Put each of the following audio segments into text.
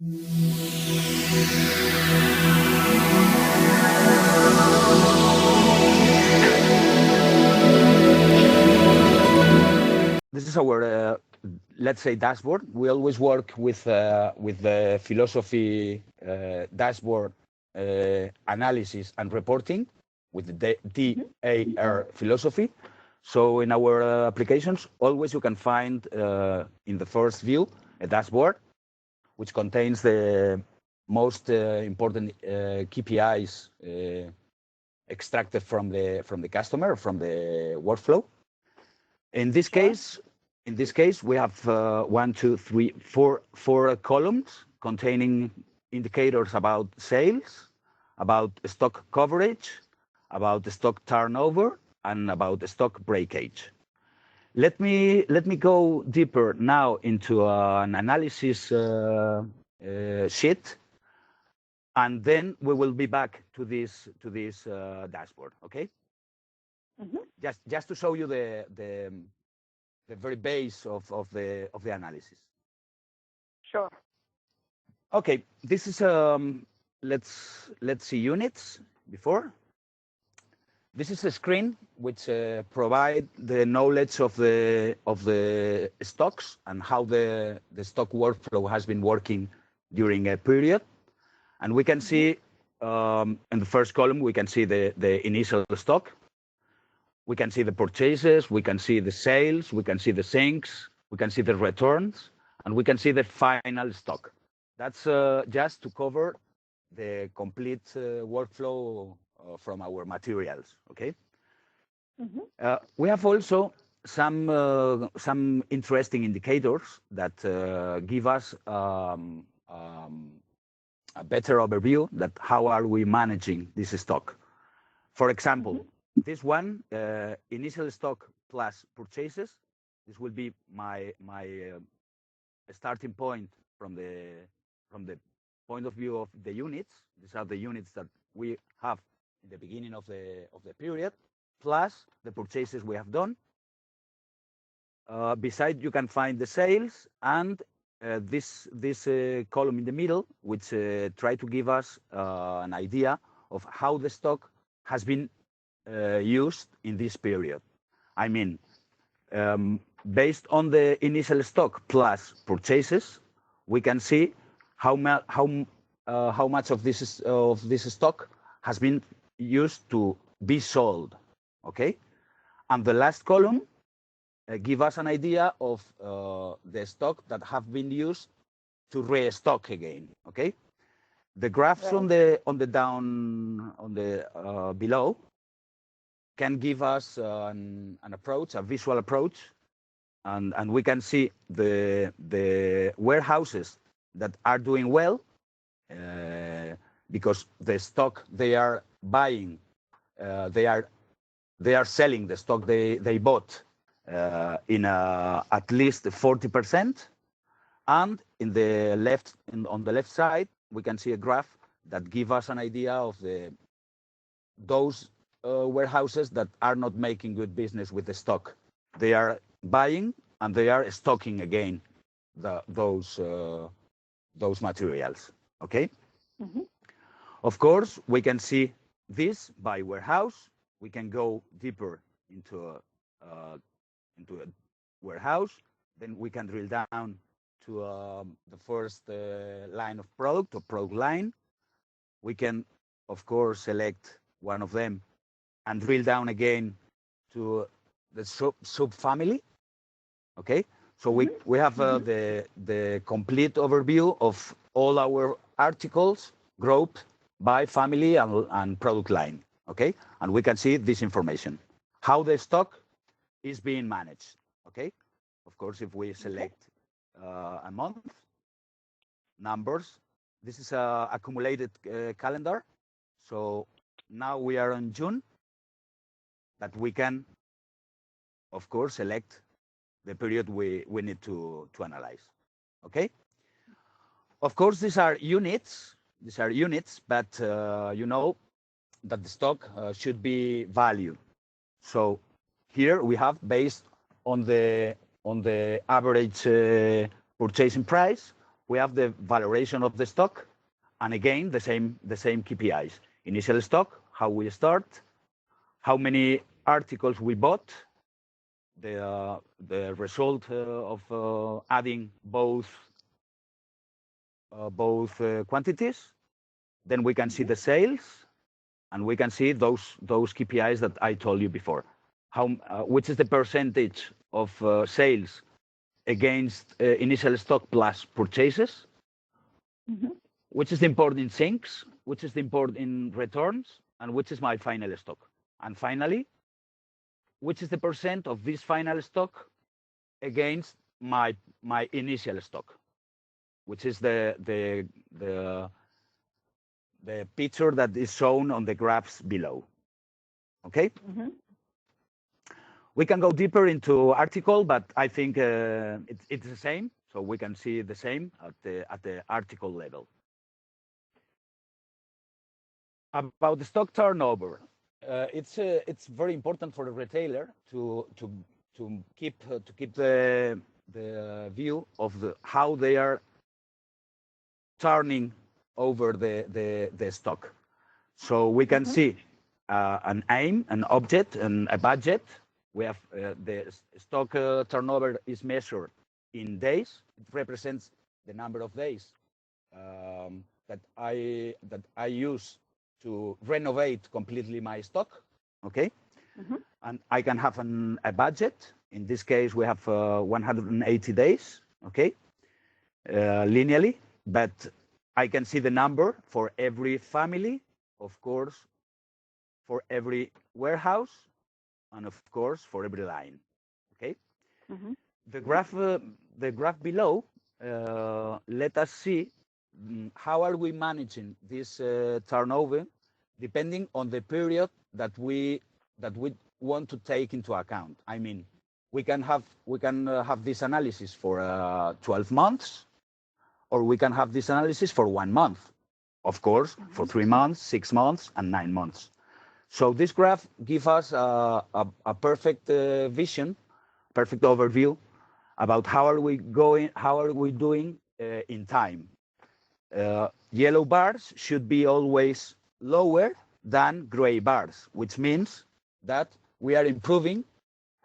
This is our, let's say, dashboard. We always work with the philosophy dashboard analysis and reporting with the DAR philosophy. So in our applications, always you can find in the first view a dashboard which contains the most important KPIs extracted from the customer, from the workflow. In this case, we have four columns containing indicators about sales, about stock coverage, about the stock turnover, and about the stock breakage. Let me go deeper now into an analysis sheet, and then we will be back to this dashboard. Okay. Just to show you the very base of the analysis. Sure. Okay, this is let's see units before. This is a screen which provide the knowledge of the stocks and how the stock workflow has been working during a period, and we can see in the first column we can see the initial stock. We can see the purchases, we can see the sales, we can see the sinks, we can see the returns, and we can see the final stock. That's just to cover the complete workflow from our materials, okay? We have also some interesting indicators that give us a better overview that how are we managing this stock. For example, this one, initial stock plus purchases, this will be my starting point from the point of view of the units. These are the units that we have in the beginning of the period, plus the purchases we have done. Beside, you can find the sales and this column in the middle, which try to give us an idea of how the stock has been used in this period. I mean, based on the initial stock plus purchases, we can see how much of this stock has been used to be sold. Okay, and the last column give us an idea of the stock that have been used to restock again. Okay, the graphs on the below can give us an approach, a visual approach, and we can see the warehouses that are doing well because the stock they are buying, they are selling the stock they bought in at least 40%, and in the left on the left side we can see a graph that give us an idea of those warehouses that are not making good business with the stock. They are buying and they are stocking again those materials. Okay. Of course, we can see this by warehouse. We can go deeper into a warehouse. Then we can drill down to the first line of product or product line. We can, of course, select one of them and drill down again to the sub family. Okay, so we have the complete overview of all our articles grouped by family and product line. Okay, and we can see this information, how the stock is being managed. Okay, of course, if we select a month, numbers, this is a accumulated calendar. So now we are in June, that we can, of course, select the period we need to analyze. Okay. Of course, these are units. But you know that the stock should be value. So here we have, based on the average purchasing price, we have the valorization of the stock, and again the same KPIs. Initial stock, how we start, how many articles we bought, the result of adding both quantities. Then we can see the sales, and we can see those KPIs that I told you before. Which is the percentage of sales against initial stock plus purchases, which is the import in sinks, which is the import in returns, and which is my final stock. And finally, which is the percent of this final stock against my initial stock, which is the picture that is shown on the graphs below. Okay. We can go deeper into article, but I think it's the same, so we can see the same at the article level. About the stock turnover, it's very important for the retailer to keep the view of how they are turning over the stock. So we can see an aim, an object, and a budget. We have the stock turnover is measured in days. It represents the number of days that I use to renovate completely my stock. Okay, and I can have a budget. In this case, we have 180 days. Okay, linearly, but I can see the number for every family, of course, for every warehouse, and of course for every line. Okay. The graph below let us see how are we managing this turnover depending on the period that we want to take into account. I mean, we can have this analysis for 12 months, or we can have this analysis for 1 month, of course, for 3 months, 6 months, and 9 months. So this graph gives us a perfect vision, perfect overview about how are we doing in time. Yellow bars should be always lower than gray bars, which means that we are improving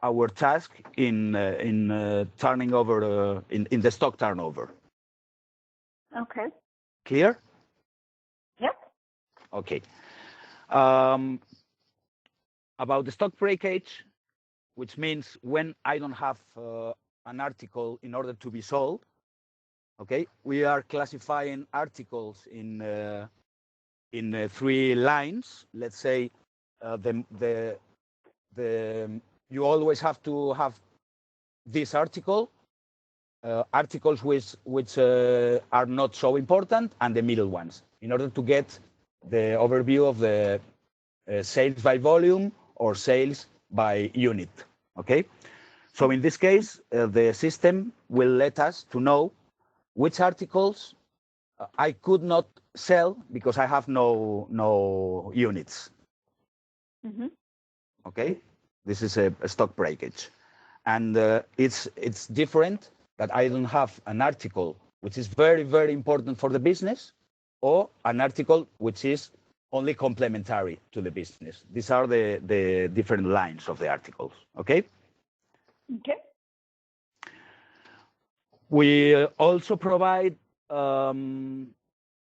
our task in turning over in the stock turnover. Okay. Clear? Yep. Okay. About the stock breakage, which means when I don't have an article in order to be sold. Okay, we are classifying articles in 3 lines. Let's say you always have to have this article, articles which are not so important, and the middle ones, in order to get the overview of the sales by volume or sales by unit. Okay, so in this case, the system will let us to know which articles I could not sell because I have no units. Okay, this is a stock breakage, and it's different that I don't have an article which is very, very important for the business, or an article which is only complementary to the business. These are the different lines of the articles. Okay. Okay. We also provide an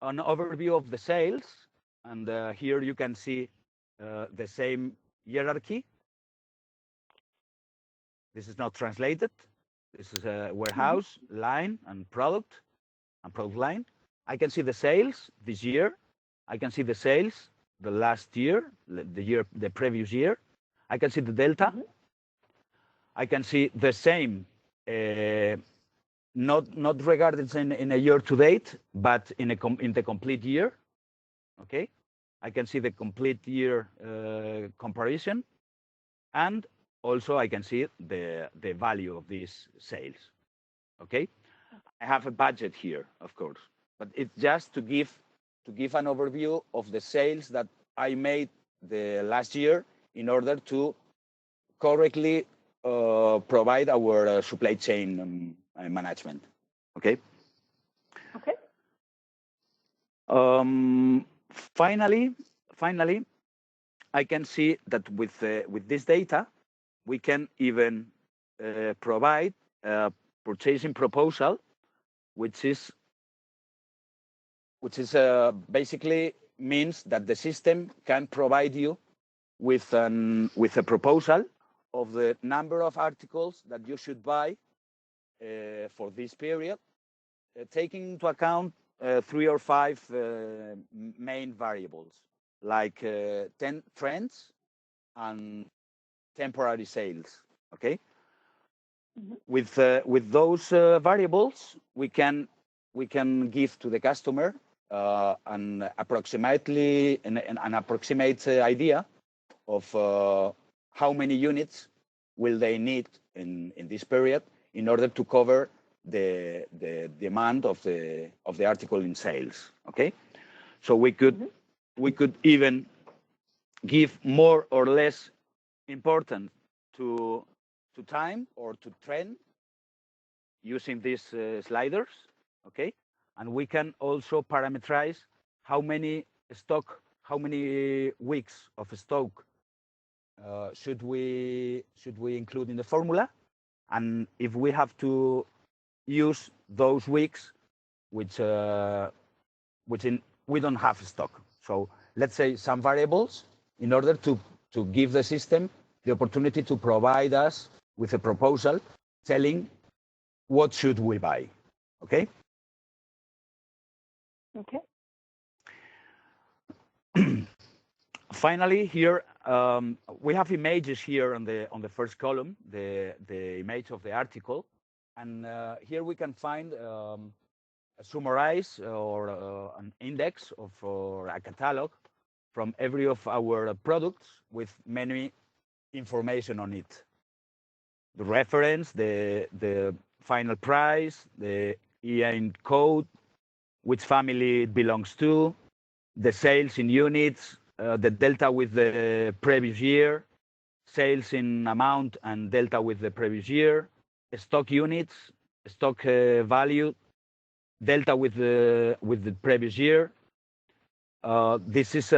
overview of the sales, and here you can see the same hierarchy. This is not translated. This is a warehouse line and product line. I can see the sales this year. I can see the sales the last year, the previous year. I can see the delta. I can see the same. Not regarded in a year to date, but in the complete year. Okay, I can see the complete year comparison, and also I can see the value of these sales. Okay, I have a budget here, of course, but it's just to give an overview of the sales that I made the last year in order to correctly provide our supply chain management. Okay. Finally, I can see that with this data, we can even provide a purchasing proposal, which is basically means that the system can provide you with a proposal of the number of articles that you should buy for this period, taking into account 3 or 5 main variables, like 10 trends and temporary sales. Okay. With those variables, we can give to the customer an approximate idea of how many units will they need in this period in order to cover the demand of the article in sales. Okay, so we could even give more or less important to time or to trend using these sliders. Okay, and we can also parameterize how many weeks of stock should we include in the formula, and if we have to use those weeks which we don't have stock. So let's say some variables in order to give the system the opportunity to provide us with a proposal telling what should we buy. Okay. Okay. Finally, here we have images here on the first column, the image of the article, and here we can find a summarize or an index or a catalog from every of our products with many information on it. The reference, the final price, the EIN code, which family it belongs to, the sales in units, the delta with the previous year, sales in amount and delta with the previous year, stock units, stock value, delta with the previous year. This is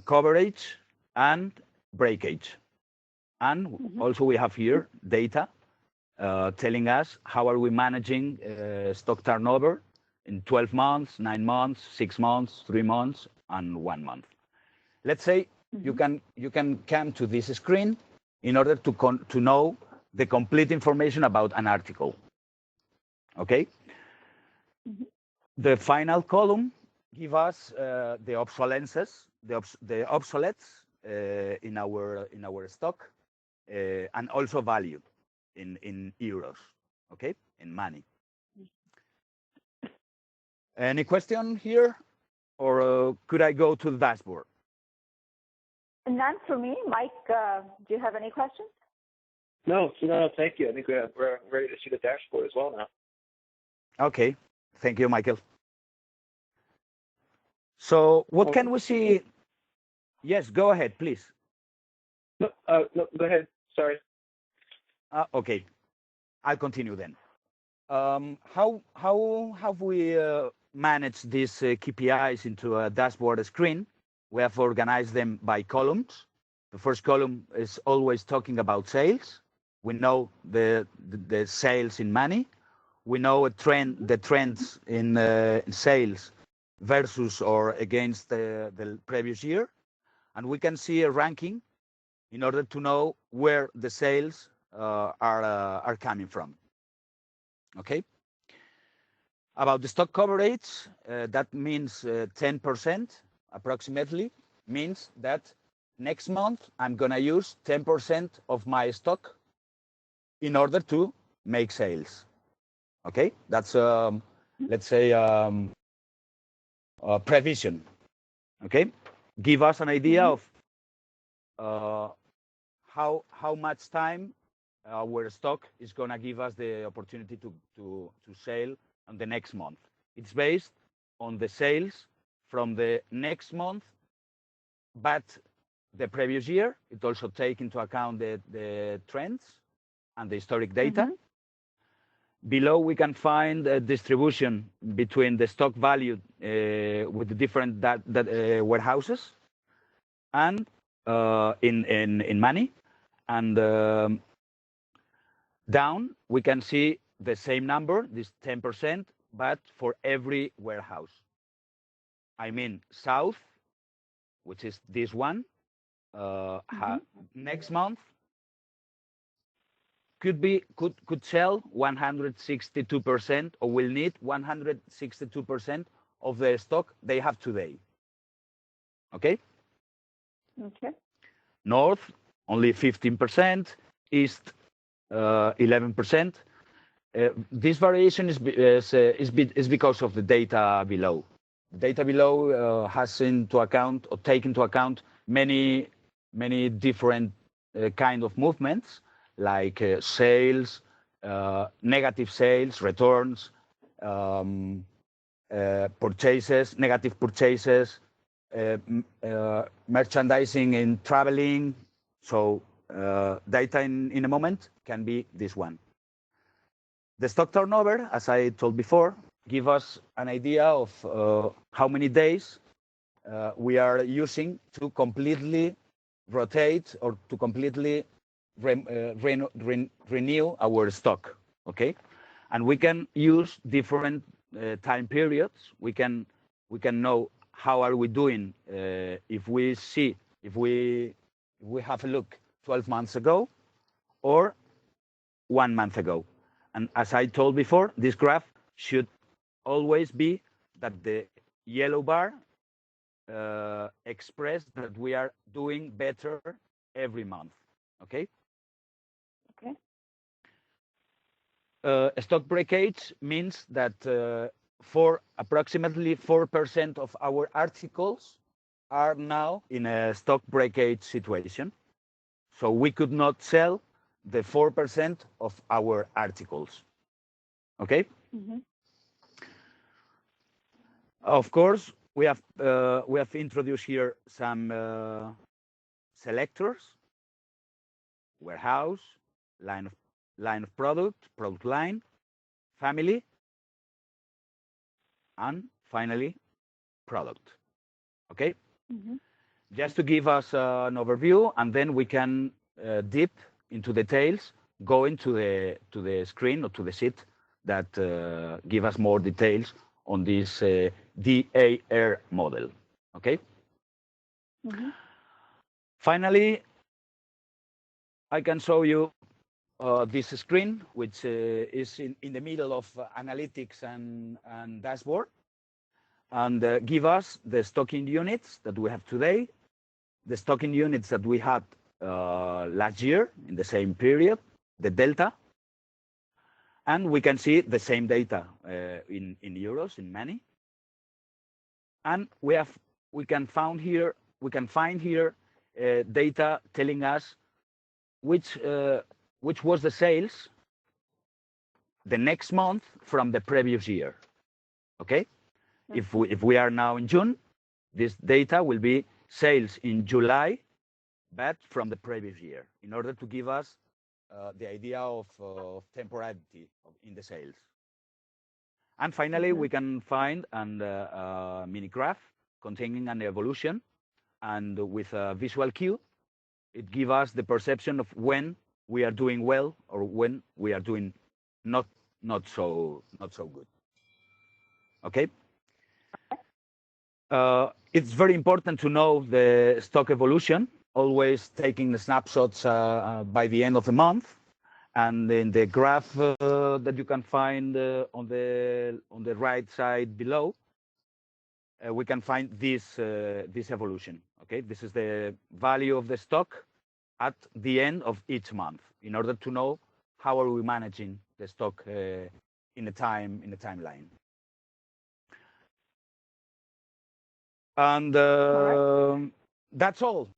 coverage and breakage. And also we have here data telling us how are we managing stock turnover in 12 months, 9 months, 6 months, 3 months, and 1 month. Let's say you can come to this screen in order to know the complete information about an article. Okay. The final column give us the obsolescences, the obsoletes in our stock, and also value in euros. Okay, in money. Any question here, or could I go to the dashboard? None for me. Mike, do you have any questions? No, thank you. I think we're ready to see the dashboard as well now. Okay, thank you, Michael. So what can we see? Yes, go ahead, please. No, go ahead. Sorry. Okay, I'll continue then. How have we managed these KPIs into a dashboard screen? We have organized them by columns. The first column is always talking about sales. We know the sales in money. We know the trends in sales versus or against the previous year, and we can see a ranking in order to know where the sales are coming from. Okay. About the stock coverage, that means 10% approximately, means that next month I'm gonna use 10% of my stock in order to make sales. Okay, that's let's say a prevision. Okay, give us an idea of how much time our stock is gonna give us the opportunity to sell on the next month. It's based on the sales from the next month, but the previous year. It also takes into account the trends and the historic data. Below, we can find a distribution between the stock value with the different warehouses and in money. And down, we can see the same number, this 10%, but for every warehouse. I mean, South, which is this one, next month could sell 162% or will need 162% of the stock they have today. Okay? Okay. North, only 15%, East, 11%. This variation is because of the data below. Data below has into account or take into account many different kind of movements, like sales, negative sales, returns, purchases, negative purchases, merchandising in traveling. So data in a moment can be this one. The stock turnover, as I told before, give us an idea of how many days we are using to completely rotate or to completely renew our stock. Okay, and we can use different time periods. We can know how are we doing if we have a look 12 months ago or 1 month ago. And as I told before, this graph should always be that the yellow bar express that we are doing better every month. Okay? Okay. Stock breakage means that for approximately 4% of our articles are now in a stock breakage situation. So we could not sell the 4% of our articles. Okay? Mm-hmm. Of course, we have introduced here some selectors: warehouse, line of product line, family, and finally product. Okay? Mm-hmm. Just to give us an overview, and then we can dip into details, go into the screen or to the sheet that give us more details on this DAR model. Okay? Mm-hmm. Finally, I can show you this screen, which is in the middle of analytics and dashboard, and give us the stocking units that we have today, the stocking units that we had last year in the same period, the delta, and we can see the same data in euros, in money, and we can find here data telling us which was the sales the next month from the previous year. Okay, mm-hmm. if we are now in June, this data will be sales in July, but from the previous year, in order to give us the idea of temporality in the sales. And finally, mm-hmm. we can find a mini graph containing an evolution, and with a visual cue, it gives us the perception of when we are doing well or when we are doing not so good. Okay. It's very important to know the stock evolution, always taking the snapshots by the end of the month. And in the graph that you can find on the right side below, we can find this evolution. Okay, this is the value of the stock at the end of each month, in order to know how are we managing the stock in the timeline. And right. That's all.